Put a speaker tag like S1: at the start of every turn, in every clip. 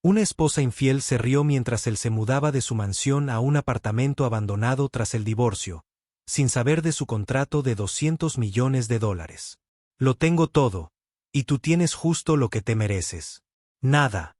S1: Una esposa infiel se rió mientras él se mudaba de su mansión a un apartamento abandonado tras el divorcio, sin saber de su contrato de $200 millones. Lo tengo todo, y tú tienes justo lo que te mereces. Nada.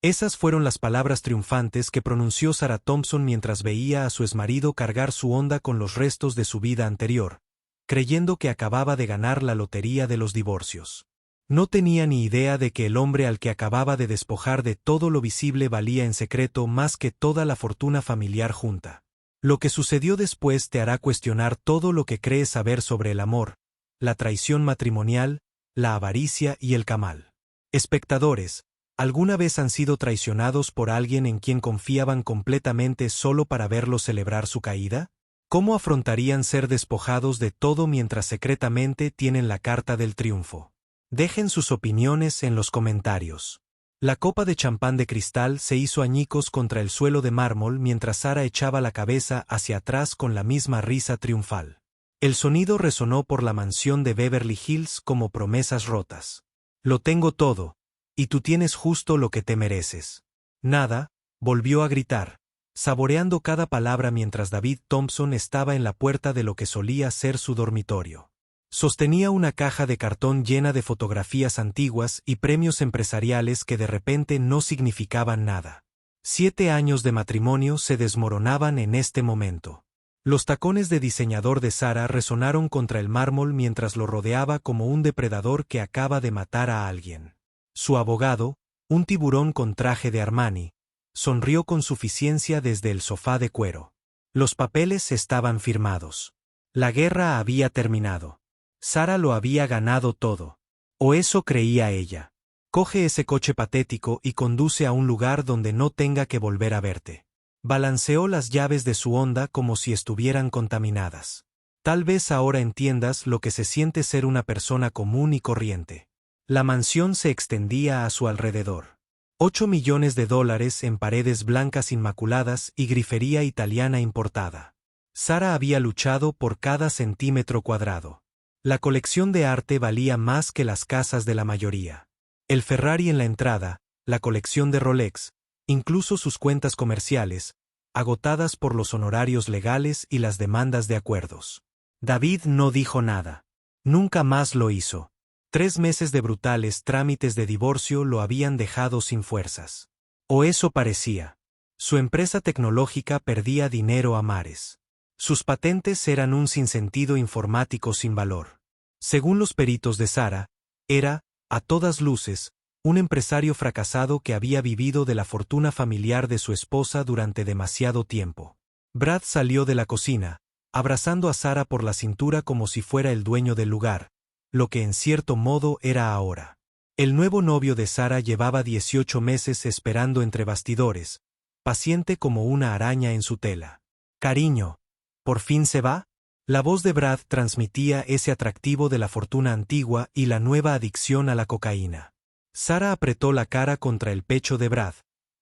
S1: Esas fueron las palabras triunfantes que pronunció Sarah Thompson mientras veía a su exmarido cargar su Honda con los restos de su vida anterior, creyendo que acababa de ganar la lotería de los divorcios. No tenía ni idea de que el hombre al que acababa de despojar de todo lo visible valía en secreto más que toda la fortuna familiar junta. Lo que sucedió después te hará cuestionar todo lo que crees saber sobre el amor, la traición matrimonial, la avaricia y el camal. Espectadores, ¿alguna vez han sido traicionados por alguien en quien confiaban completamente solo para verlo celebrar su caída? ¿Cómo afrontarían ser despojados de todo mientras secretamente tienen la carta del triunfo? Dejen sus opiniones en los comentarios. La copa de champán de cristal se hizo añicos contra el suelo de mármol mientras Sarah echaba la cabeza hacia atrás con la misma risa triunfal. El sonido resonó por la mansión de Beverly Hills como promesas rotas. Lo tengo todo, y tú tienes justo lo que te mereces. Nada, volvió a gritar, saboreando cada palabra mientras David Thompson estaba en la puerta de lo que solía ser su dormitorio. Sostenía una caja de cartón llena de fotografías antiguas y premios empresariales que de repente no significaban nada. 7 años de matrimonio se desmoronaban en este momento. Los tacones de diseñador de Sarah resonaron contra el mármol mientras lo rodeaba como un depredador que acaba de matar a alguien. Su abogado, un tiburón con traje de Armani, sonrió con suficiencia desde el sofá de cuero. Los papeles estaban firmados. La guerra había terminado. Sarah lo había ganado todo. O eso creía ella. Coge ese coche patético y conduce a un lugar donde no tenga que volver a verte. Balanceó las llaves de su Honda como si estuvieran contaminadas. Tal vez ahora entiendas lo que se siente ser una persona común y corriente. La mansión se extendía a su alrededor. $8 millones en paredes blancas inmaculadas y grifería italiana importada. Sarah había luchado por cada centímetro cuadrado. La colección de arte valía más que las casas de la mayoría. El Ferrari en la entrada, la colección de Rolex, incluso sus cuentas comerciales, agotadas por los honorarios legales y las demandas de acuerdos. David no dijo nada. Nunca más lo hizo. 3 meses de brutales trámites de divorcio lo habían dejado sin fuerzas. O eso parecía. Su empresa tecnológica perdía dinero a mares. Sus patentes eran un sinsentido informático sin valor. Según los peritos de Sarah, era, a todas luces, un empresario fracasado que había vivido de la fortuna familiar de su esposa durante demasiado tiempo. Brad salió de la cocina, abrazando a Sarah por la cintura como si fuera el dueño del lugar, lo que en cierto modo era ahora. El nuevo novio de Sarah llevaba 18 meses esperando entre bastidores, paciente como una araña en su tela. Cariño, ¿por fin se va? La voz de Brad transmitía ese atractivo de la fortuna antigua y la nueva adicción a la cocaína. Sarah apretó la cara contra el pecho de Brad,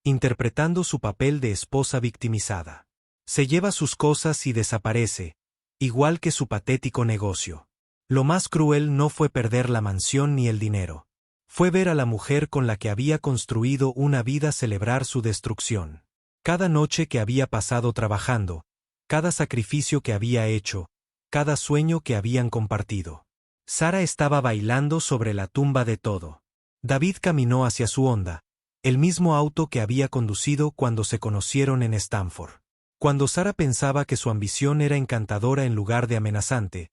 S1: interpretando su papel de esposa victimizada. Se lleva sus cosas y desaparece, igual que su patético negocio. Lo más cruel no fue perder la mansión ni el dinero. Fue ver a la mujer con la que había construido una vida celebrar su destrucción. Cada noche que había pasado trabajando, cada sacrificio que había hecho, cada sueño que habían compartido. Sarah estaba bailando sobre la tumba de todo. David caminó hacia su Honda, el mismo auto que había conducido cuando se conocieron en Stanford. Cuando Sarah pensaba que su ambición era encantadora en lugar de amenazante,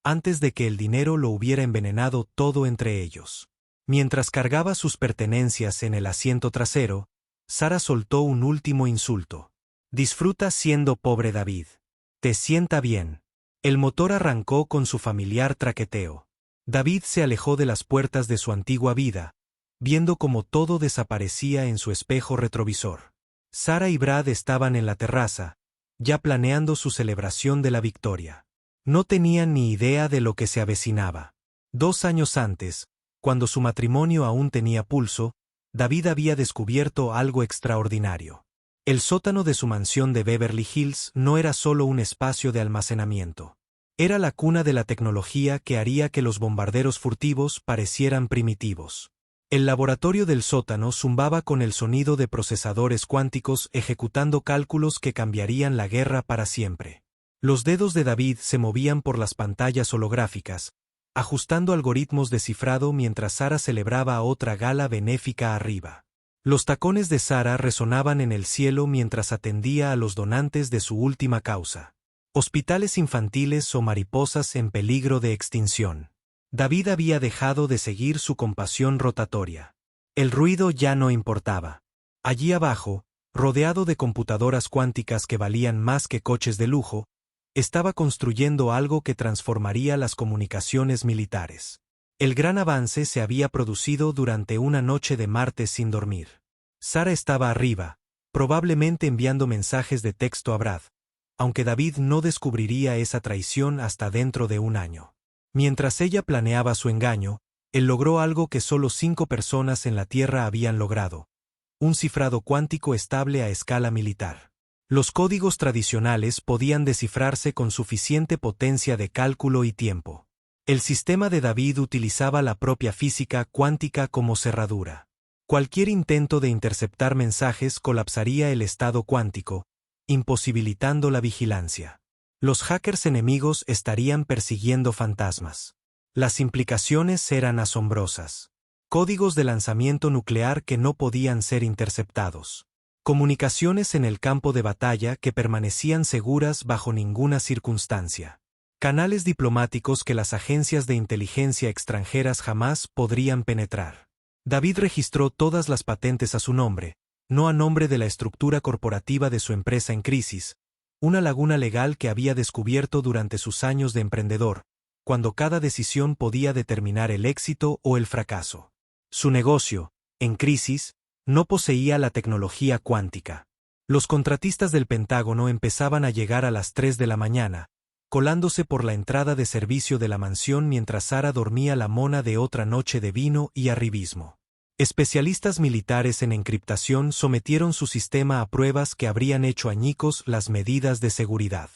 S1: antes de que el dinero lo hubiera envenenado todo entre ellos. Mientras cargaba sus pertenencias en el asiento trasero, Sarah soltó un último insulto. Disfruta siendo pobre, David. Te sienta bien. El motor arrancó con su familiar traqueteo. David se alejó de las puertas de su antigua vida, viendo cómo todo desaparecía en su espejo retrovisor. Sarah y Brad estaban en la terraza, ya planeando su celebración de la victoria. No tenían ni idea de lo que se avecinaba. 2 años antes, cuando su matrimonio aún tenía pulso, David había descubierto algo extraordinario. El sótano de su mansión de Beverly Hills no era solo un espacio de almacenamiento. Era la cuna de la tecnología que haría que los bombarderos furtivos parecieran primitivos. El laboratorio del sótano zumbaba con el sonido de procesadores cuánticos ejecutando cálculos que cambiarían la guerra para siempre. Los dedos de David se movían por las pantallas holográficas, ajustando algoritmos de cifrado mientras Sara celebraba otra gala benéfica arriba. Los tacones de Sara resonaban en el cielo mientras atendía a los donantes de su última causa. Hospitales infantiles o mariposas en peligro de extinción. David había dejado de seguir su compasión rotatoria. El ruido ya no importaba. Allí abajo, rodeado de computadoras cuánticas que valían más que coches de lujo, estaba construyendo algo que transformaría las comunicaciones militares. El gran avance se había producido durante una noche de martes sin dormir. Sara estaba arriba, probablemente enviando mensajes de texto a Brad, aunque David no descubriría esa traición hasta dentro de un año. Mientras ella planeaba su engaño, él logró algo que solo 5 personas en la Tierra habían logrado: un cifrado cuántico estable a escala militar. Los códigos tradicionales podían descifrarse con suficiente potencia de cálculo y tiempo. El sistema de David utilizaba la propia física cuántica como cerradura. Cualquier intento de interceptar mensajes colapsaría el estado cuántico, imposibilitando la vigilancia. Los hackers enemigos estarían persiguiendo fantasmas. Las implicaciones eran asombrosas. Códigos de lanzamiento nuclear que no podían ser interceptados. Comunicaciones en el campo de batalla que permanecían seguras bajo ninguna circunstancia. Canales diplomáticos que las agencias de inteligencia extranjeras jamás podrían penetrar. David registró todas las patentes a su nombre, no a nombre de la estructura corporativa de su empresa en crisis, una laguna legal que había descubierto durante sus años de emprendedor, cuando cada decisión podía determinar el éxito o el fracaso. Su negocio, en crisis, no poseía la tecnología cuántica. Los contratistas del Pentágono empezaban a llegar a las 3 de la mañana, colándose por la entrada de servicio de la mansión mientras Sara dormía la mona de otra noche de vino y arribismo. Especialistas militares en encriptación sometieron su sistema a pruebas que habrían hecho añicos las medidas de seguridad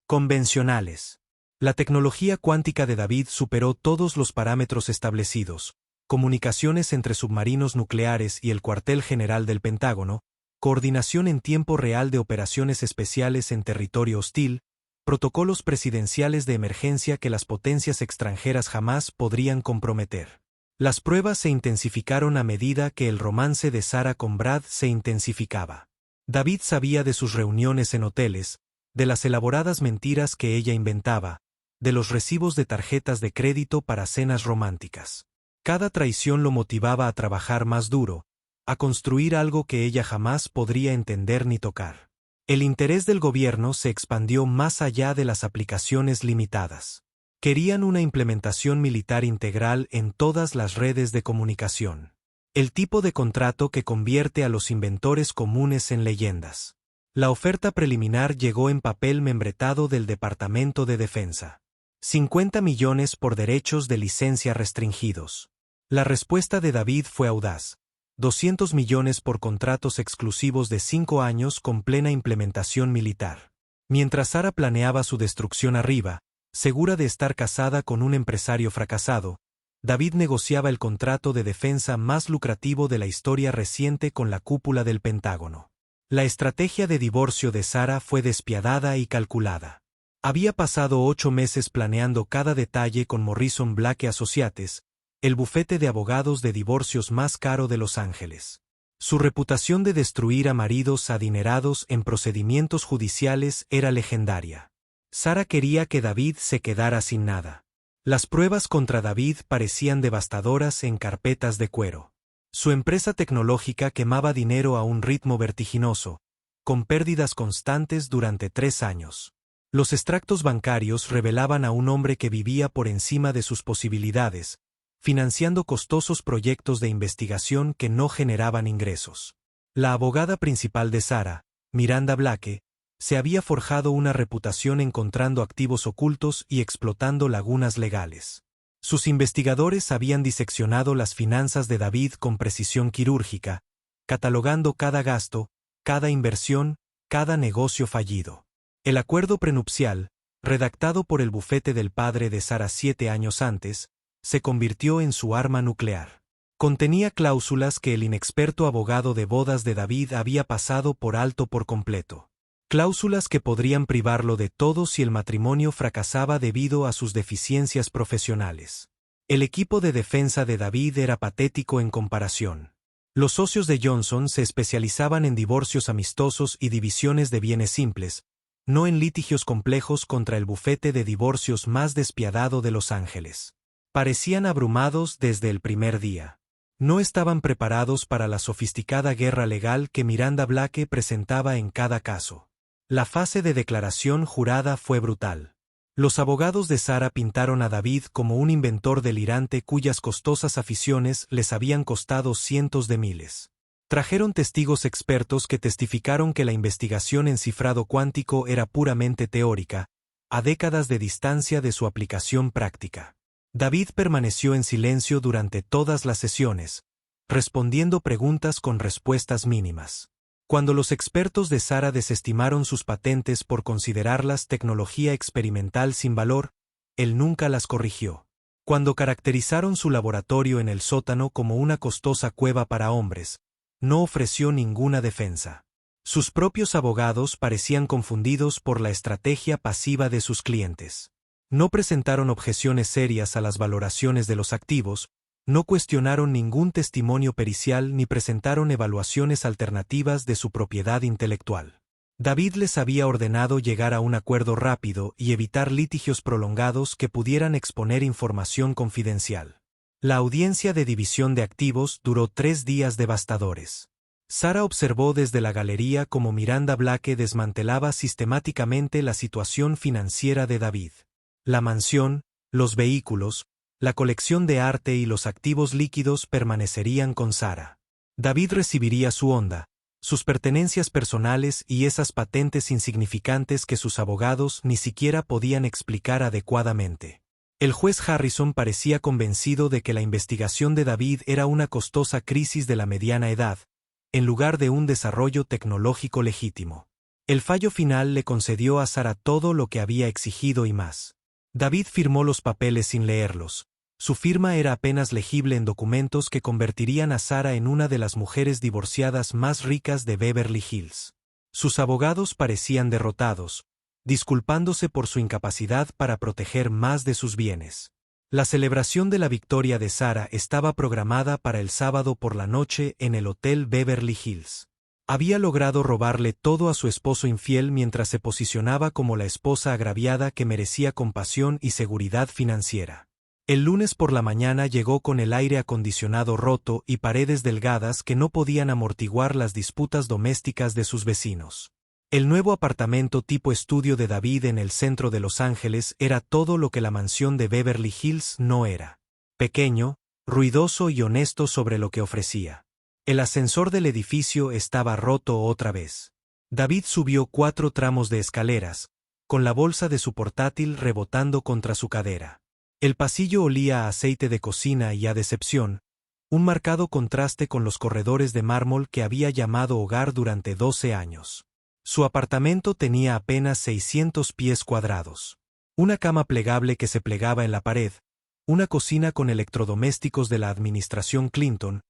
S1: convencionales. La tecnología cuántica de David superó todos los parámetros establecidos: comunicaciones entre submarinos nucleares y el cuartel general del Pentágono, coordinación en tiempo real de operaciones especiales en territorio hostil, protocolos presidenciales de emergencia que las potencias extranjeras jamás podrían comprometer. Las pruebas se intensificaron a medida que el romance de Sara con Brad se intensificaba. David sabía de sus reuniones en hoteles, de las elaboradas mentiras que ella inventaba, de los recibos de tarjetas de crédito para cenas románticas. Cada traición lo motivaba a trabajar más duro, a construir algo que ella jamás podría entender ni tocar. El interés del gobierno se expandió más allá de las aplicaciones limitadas. Querían una implementación militar integral en todas las redes de comunicación. El tipo de contrato que convierte a los inventores comunes en leyendas. La oferta preliminar llegó en papel membretado del Departamento de Defensa. 50 millones por derechos de licencia restringidos. La respuesta de David fue audaz. 200 millones por contratos exclusivos de 5 años con plena implementación militar. Mientras Sara planeaba su destrucción arriba, segura de estar casada con un empresario fracasado, David negociaba el contrato de defensa más lucrativo de la historia reciente con la cúpula del Pentágono. La estrategia de divorcio de Sara fue despiadada y calculada. Había pasado 8 meses planeando cada detalle con Morrison Blake Associates, el bufete de abogados de divorcios más caro de Los Ángeles. Su reputación de destruir a maridos adinerados en procedimientos judiciales era legendaria. Sara quería que David se quedara sin nada. Las pruebas contra David parecían devastadoras en carpetas de cuero. Su empresa tecnológica quemaba dinero a un ritmo vertiginoso, con pérdidas constantes durante 3 años. Los extractos bancarios revelaban a un hombre que vivía por encima de sus posibilidades, financiando costosos proyectos de investigación que no generaban ingresos. La abogada principal de Sara, Miranda Blake, se había forjado una reputación encontrando activos ocultos y explotando lagunas legales. Sus investigadores habían diseccionado las finanzas de David con precisión quirúrgica, catalogando cada gasto, cada inversión, cada negocio fallido. El acuerdo prenupcial, redactado por el bufete del padre de Sara 7 años antes, se convirtió en su arma nuclear. Contenía cláusulas que el inexperto abogado de bodas de David había pasado por alto por completo. Cláusulas que podrían privarlo de todo si el matrimonio fracasaba debido a sus deficiencias profesionales. El equipo de defensa de David era patético en comparación. Los socios de Johnson se especializaban en divorcios amistosos y divisiones de bienes simples, no en litigios complejos contra el bufete de divorcios más despiadado de Los Ángeles. Parecían abrumados desde el primer día. No estaban preparados para la sofisticada guerra legal que Miranda Blake presentaba en cada caso. La fase de declaración jurada fue brutal. Los abogados de Sara pintaron a David como un inventor delirante cuyas costosas aficiones les habían costado cientos de miles. Trajeron testigos expertos que testificaron que la investigación en cifrado cuántico era puramente teórica, a décadas de distancia de su aplicación práctica. David permaneció en silencio durante todas las sesiones, respondiendo preguntas con respuestas mínimas. Cuando los expertos de Sara desestimaron sus patentes por considerarlas tecnología experimental sin valor, él nunca las corrigió. Cuando caracterizaron su laboratorio en el sótano como una costosa cueva para hombres, no ofreció ninguna defensa. Sus propios abogados parecían confundidos por la estrategia pasiva de sus clientes. No presentaron objeciones serias a las valoraciones de los activos, no cuestionaron ningún testimonio pericial ni presentaron evaluaciones alternativas de su propiedad intelectual. David les había ordenado llegar a un acuerdo rápido y evitar litigios prolongados que pudieran exponer información confidencial. La audiencia de división de activos duró 3 días devastadores. Sara observó desde la galería cómo Miranda Blake desmantelaba sistemáticamente la situación financiera de David. La mansión, los vehículos, la colección de arte y los activos líquidos permanecerían con Sara. David recibiría su honda, sus pertenencias personales y esas patentes insignificantes que sus abogados ni siquiera podían explicar adecuadamente. El juez Harrison parecía convencido de que la investigación de David era una costosa crisis de la mediana edad, en lugar de un desarrollo tecnológico legítimo. El fallo final le concedió a Sara todo lo que había exigido y más. David firmó los papeles sin leerlos. Su firma era apenas legible en documentos que convertirían a Sara en una de las mujeres divorciadas más ricas de Beverly Hills. Sus abogados parecían derrotados, disculpándose por su incapacidad para proteger más de sus bienes. La celebración de la victoria de Sara estaba programada para el sábado por la noche en el Hotel Beverly Hills. Había logrado robarle todo a su esposo infiel mientras se posicionaba como la esposa agraviada que merecía compasión y seguridad financiera. El lunes por la mañana llegó con el aire acondicionado roto y paredes delgadas que no podían amortiguar las disputas domésticas de sus vecinos. El nuevo apartamento tipo estudio de David en el centro de Los Ángeles era todo lo que la mansión de Beverly Hills no era. Pequeño, ruidoso y honesto sobre lo que ofrecía. El ascensor del edificio estaba roto otra vez. David subió 4 tramos de escaleras, con la bolsa de su portátil rebotando contra su cadera. El pasillo olía a aceite de cocina y a decepción, un marcado contraste con los corredores de mármol que había llamado hogar durante 12 años. Su apartamento tenía apenas 600 pies cuadrados. Una cama plegable que se plegaba en la pared, una cocina con electrodomésticos de la administración Clinton,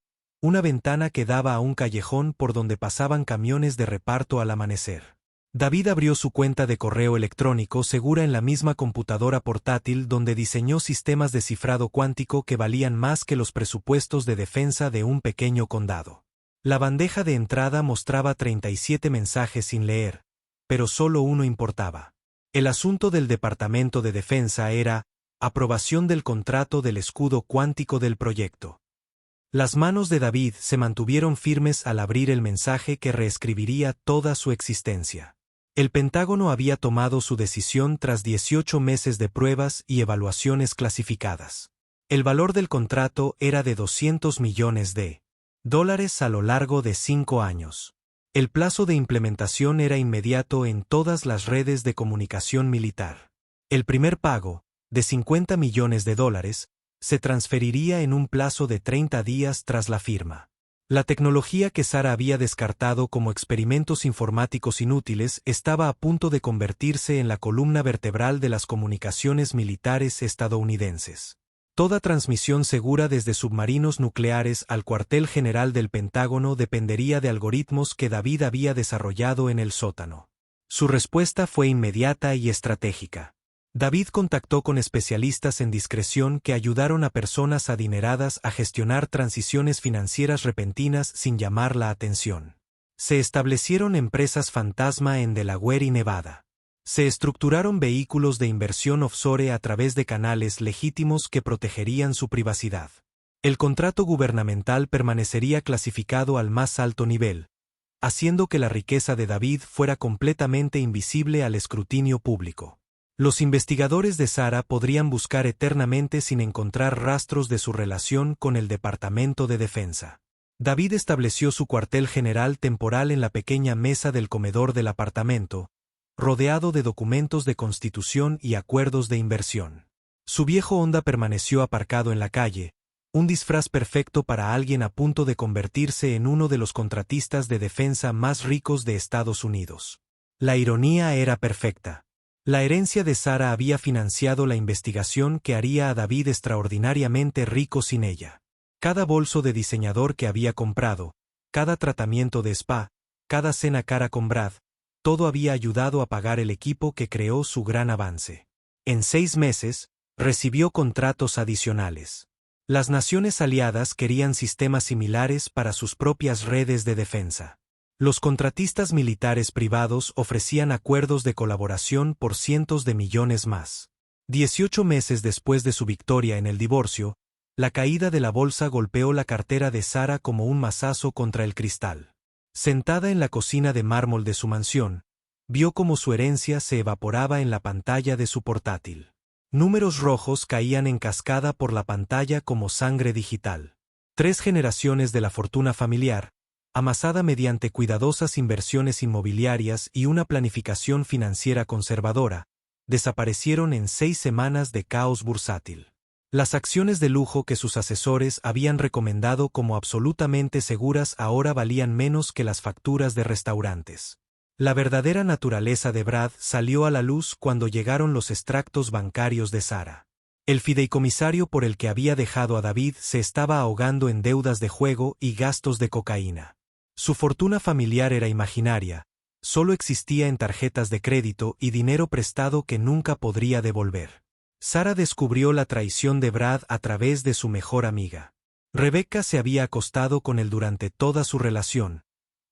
S1: una ventana que daba a un callejón por donde pasaban camiones de reparto al amanecer. David abrió su cuenta de correo electrónico segura en la misma computadora portátil donde diseñó sistemas de cifrado cuántico que valían más que los presupuestos de defensa de un pequeño condado. La bandeja de entrada mostraba 37 mensajes sin leer, pero solo uno importaba. El asunto del Departamento de Defensa era aprobación del contrato del escudo cuántico del proyecto. Las manos de David se mantuvieron firmes al abrir el mensaje que reescribiría toda su existencia. El Pentágono había tomado su decisión tras 18 meses de pruebas y evaluaciones clasificadas. El valor del contrato era de $200 millones a lo largo de 5 años. El plazo de implementación era inmediato en todas las redes de comunicación militar. El primer pago, de $50 millones, se transferiría en un plazo de 30 días tras la firma. La tecnología que Sara había descartado como experimentos informáticos inútiles estaba a punto de convertirse en la columna vertebral de las comunicaciones militares estadounidenses. Toda transmisión segura desde submarinos nucleares al cuartel general del Pentágono dependería de algoritmos que David había desarrollado en el sótano. Su respuesta fue inmediata y estratégica. David contactó con especialistas en discreción que ayudaron a personas adineradas a gestionar transiciones financieras repentinas sin llamar la atención. Se establecieron empresas fantasma en Delaware y Nevada. Se estructuraron vehículos de inversión offshore a través de canales legítimos que protegerían su privacidad. El contrato gubernamental permanecería clasificado al más alto nivel, haciendo que la riqueza de David fuera completamente invisible al escrutinio público. Los investigadores de Sara podrían buscar eternamente sin encontrar rastros de su relación con el Departamento de Defensa. David estableció su cuartel general temporal en la pequeña mesa del comedor del apartamento, rodeado de documentos de constitución y acuerdos de inversión. Su viejo Honda permaneció aparcado en la calle, un disfraz perfecto para alguien a punto de convertirse en uno de los contratistas de defensa más ricos de Estados Unidos. La ironía era perfecta. La herencia de Sara había financiado la investigación que haría a David extraordinariamente rico sin ella. Cada bolso de diseñador que había comprado, cada tratamiento de spa, cada cena cara con Brad, todo había ayudado a pagar el equipo que creó su gran avance. En 6 meses, recibió contratos adicionales. Las naciones aliadas querían sistemas similares para sus propias redes de defensa. Los contratistas militares privados ofrecían acuerdos de colaboración por cientos de millones más. 18 meses después de su victoria en el divorcio, la caída de la bolsa golpeó la cartera de Sara como un mazazo contra el cristal. Sentada en la cocina de mármol de su mansión, vio cómo su herencia se evaporaba en la pantalla de su portátil. Números rojos caían en cascada por la pantalla como sangre digital. 3 generaciones de la fortuna familiar, amasada mediante cuidadosas inversiones inmobiliarias y una planificación financiera conservadora, desaparecieron en 6 semanas de caos bursátil. Las acciones de lujo que sus asesores habían recomendado como absolutamente seguras ahora valían menos que las facturas de restaurantes. La verdadera naturaleza de Brad salió a la luz cuando llegaron los extractos bancarios de Sara. El fideicomisario por el que había dejado a David se estaba ahogando en deudas de juego y gastos de cocaína. Su fortuna familiar era imaginaria, solo existía en tarjetas de crédito y dinero prestado que nunca podría devolver. Sara descubrió la traición de Brad a través de su mejor amiga. Rebecca se había acostado con él durante toda su relación,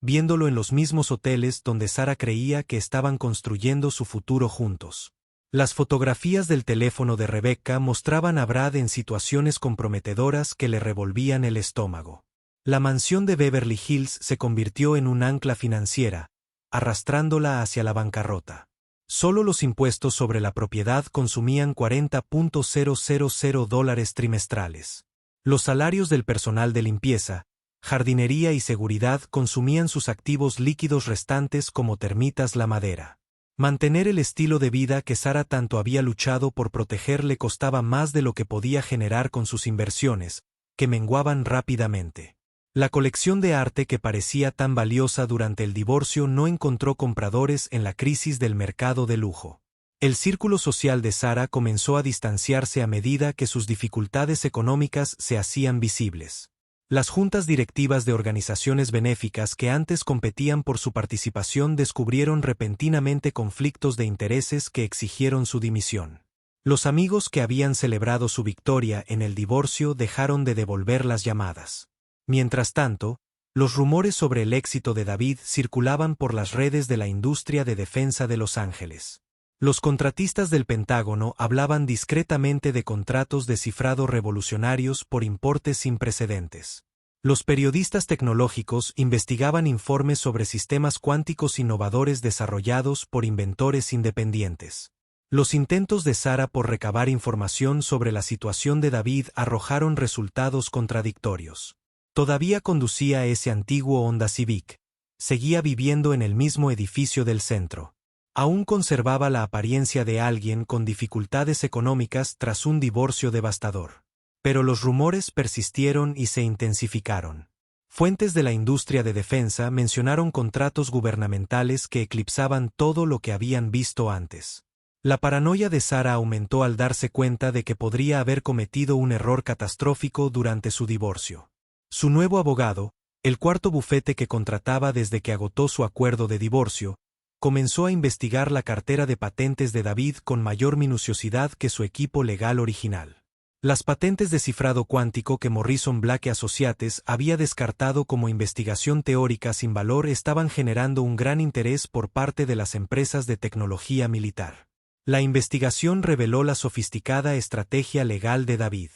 S1: viéndolo en los mismos hoteles donde Sara creía que estaban construyendo su futuro juntos. Las fotografías del teléfono de Rebecca mostraban a Brad en situaciones comprometedoras que le revolvían el estómago. La mansión de Beverly Hills se convirtió en un ancla financiera, arrastrándola hacia la bancarrota. Solo los impuestos sobre la propiedad consumían $40,000 trimestrales. Los salarios del personal de limpieza, jardinería y seguridad consumían sus activos líquidos restantes como termitas la madera. Mantener el estilo de vida que Sara tanto había luchado por proteger le costaba más de lo que podía generar con sus inversiones, que menguaban rápidamente. La colección de arte que parecía tan valiosa durante el divorcio no encontró compradores en la crisis del mercado de lujo. El círculo social de Sara comenzó a distanciarse a medida que sus dificultades económicas se hacían visibles. Las juntas directivas de organizaciones benéficas que antes competían por su participación descubrieron repentinamente conflictos de intereses que exigieron su dimisión. Los amigos que habían celebrado su victoria en el divorcio dejaron de devolver las llamadas. Mientras tanto, los rumores sobre el éxito de David circulaban por las redes de la industria de defensa de Los Ángeles. Los contratistas del Pentágono hablaban discretamente de contratos de cifrado revolucionarios por importes sin precedentes. Los periodistas tecnológicos investigaban informes sobre sistemas cuánticos innovadores desarrollados por inventores independientes. Los intentos de Sara por recabar información sobre la situación de David arrojaron resultados contradictorios. Todavía conducía ese antiguo Honda Civic. Seguía viviendo en el mismo edificio del centro. Aún conservaba la apariencia de alguien con dificultades económicas tras un divorcio devastador. Pero los rumores persistieron y se intensificaron. Fuentes de la industria de defensa mencionaron contratos gubernamentales que eclipsaban todo lo que habían visto antes. La paranoia de Sara aumentó al darse cuenta de que podría haber cometido un error catastrófico durante su divorcio. Su nuevo abogado, el cuarto bufete que contrataba desde que agotó su acuerdo de divorcio, comenzó a investigar la cartera de patentes de David con mayor minuciosidad que su equipo legal original. Las patentes de cifrado cuántico que Morrison Black Associates había descartado como investigación teórica sin valor estaban generando un gran interés por parte de las empresas de tecnología militar. La investigación reveló la sofisticada estrategia legal de David.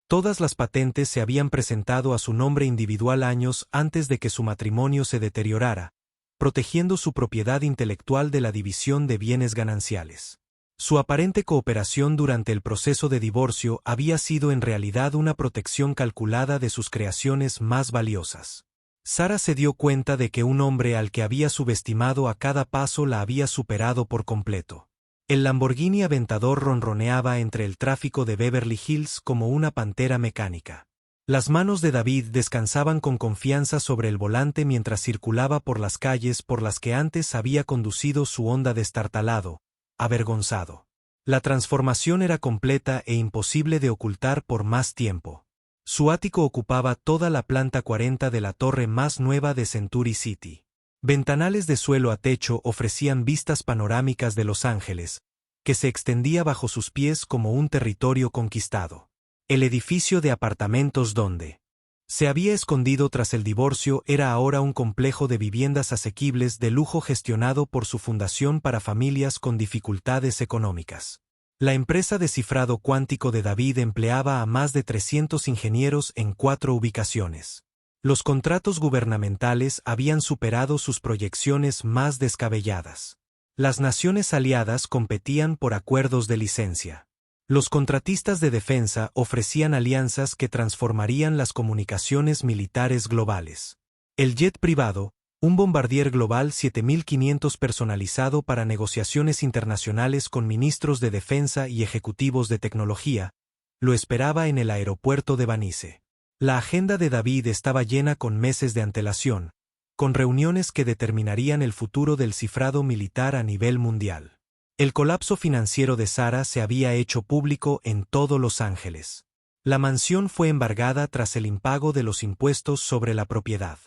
S1: Todas las patentes se habían presentado a su nombre individual años antes de que su matrimonio se deteriorara, protegiendo su propiedad intelectual de la división de bienes gananciales. Su aparente cooperación durante el proceso de divorcio había sido en realidad una protección calculada de sus creaciones más valiosas. Sara se dio cuenta de que un hombre al que había subestimado a cada paso la había superado por completo. El Lamborghini Aventador ronroneaba entre el tráfico de Beverly Hills como una pantera mecánica. Las manos de David descansaban con confianza sobre el volante mientras circulaba por las calles por las que antes había conducido su Honda destartalado, avergonzado. La transformación era completa e imposible de ocultar por más tiempo. Su ático ocupaba toda la planta 40 de la torre más nueva de Century City. Ventanales de suelo a techo ofrecían vistas panorámicas de Los Ángeles, que se extendía bajo sus pies como un territorio conquistado. El edificio de apartamentos donde se había escondido tras el divorcio era ahora un complejo de viviendas asequibles de lujo gestionado por su fundación para familias con dificultades económicas. La empresa de cifrado cuántico de David empleaba a más de 300 ingenieros en 4 ubicaciones. Los contratos gubernamentales habían superado sus proyecciones más descabelladas. Las naciones aliadas competían por acuerdos de licencia. Los contratistas de defensa ofrecían alianzas que transformarían las comunicaciones militares globales. El jet privado, un Bombardier Global 7500 personalizado para negociaciones internacionales con ministros de defensa y ejecutivos de tecnología, lo esperaba en el aeropuerto de Vanice. La agenda de David estaba llena con meses de antelación, con reuniones que determinarían el futuro del cifrado militar a nivel mundial. El colapso financiero de Sara se había hecho público en todo Los Ángeles. La mansión fue embargada tras el impago de los impuestos sobre la propiedad.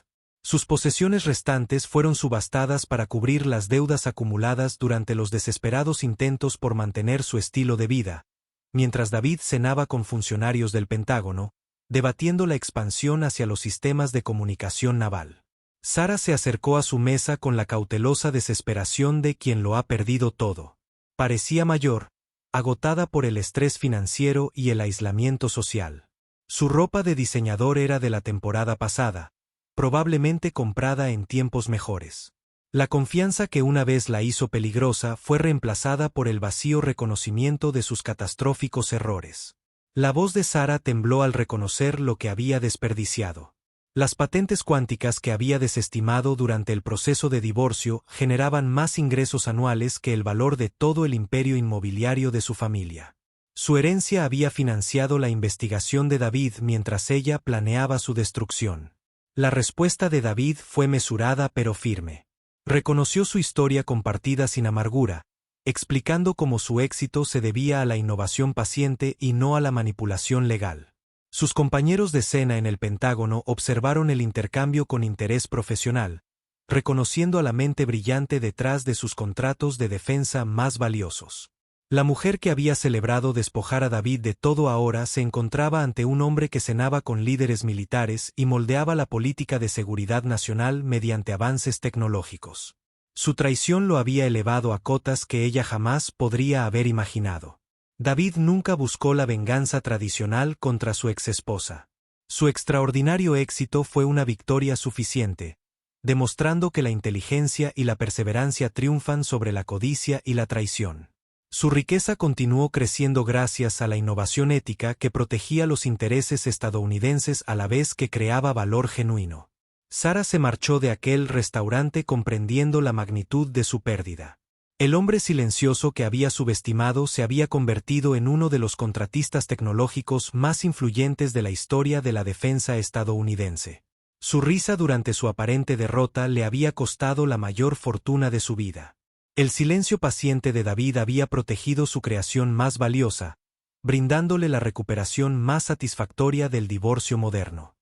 S1: Sus posesiones restantes fueron subastadas para cubrir las deudas acumuladas durante los desesperados intentos por mantener su estilo de vida, mientras David cenaba con funcionarios del Pentágono, debatiendo la expansión hacia los sistemas de comunicación naval. Sara se acercó a su mesa con la cautelosa desesperación de quien lo ha perdido todo. Parecía mayor, agotada por el estrés financiero y el aislamiento social. Su ropa de diseñador era de la temporada pasada, probablemente comprada en tiempos mejores. La confianza que una vez la hizo peligrosa fue reemplazada por el vacío reconocimiento de sus catastróficos errores. La voz de Sara tembló al reconocer lo que había desperdiciado. Las patentes cuánticas que había desestimado durante el proceso de divorcio generaban más ingresos anuales que el valor de todo el imperio inmobiliario de su familia. Su herencia había financiado la investigación de David mientras ella planeaba su destrucción. La respuesta de David fue mesurada pero firme. Reconoció su historia compartida sin amargura, explicando cómo su éxito se debía a la innovación paciente y no a la manipulación legal. Sus compañeros de cena en el Pentágono observaron el intercambio con interés profesional, reconociendo a la mente brillante detrás de sus contratos de defensa más valiosos. La mujer que había celebrado despojar a David de todo ahora se encontraba ante un hombre que cenaba con líderes militares y moldeaba la política de seguridad nacional mediante avances tecnológicos. Su traición lo había elevado a cotas que ella jamás podría haber imaginado. David nunca buscó la venganza tradicional contra su exesposa. Su extraordinario éxito fue una victoria suficiente, demostrando que la inteligencia y la perseverancia triunfan sobre la codicia y la traición. Su riqueza continuó creciendo gracias a la innovación ética que protegía los intereses estadounidenses a la vez que creaba valor genuino. Sara se marchó de aquel restaurante comprendiendo la magnitud de su pérdida. El hombre silencioso que había subestimado se había convertido en uno de los contratistas tecnológicos más influyentes de la historia de la defensa estadounidense. Su risa durante su aparente derrota le había costado la mayor fortuna de su vida. El silencio paciente de David había protegido su creación más valiosa, brindándole la recuperación más satisfactoria del divorcio moderno.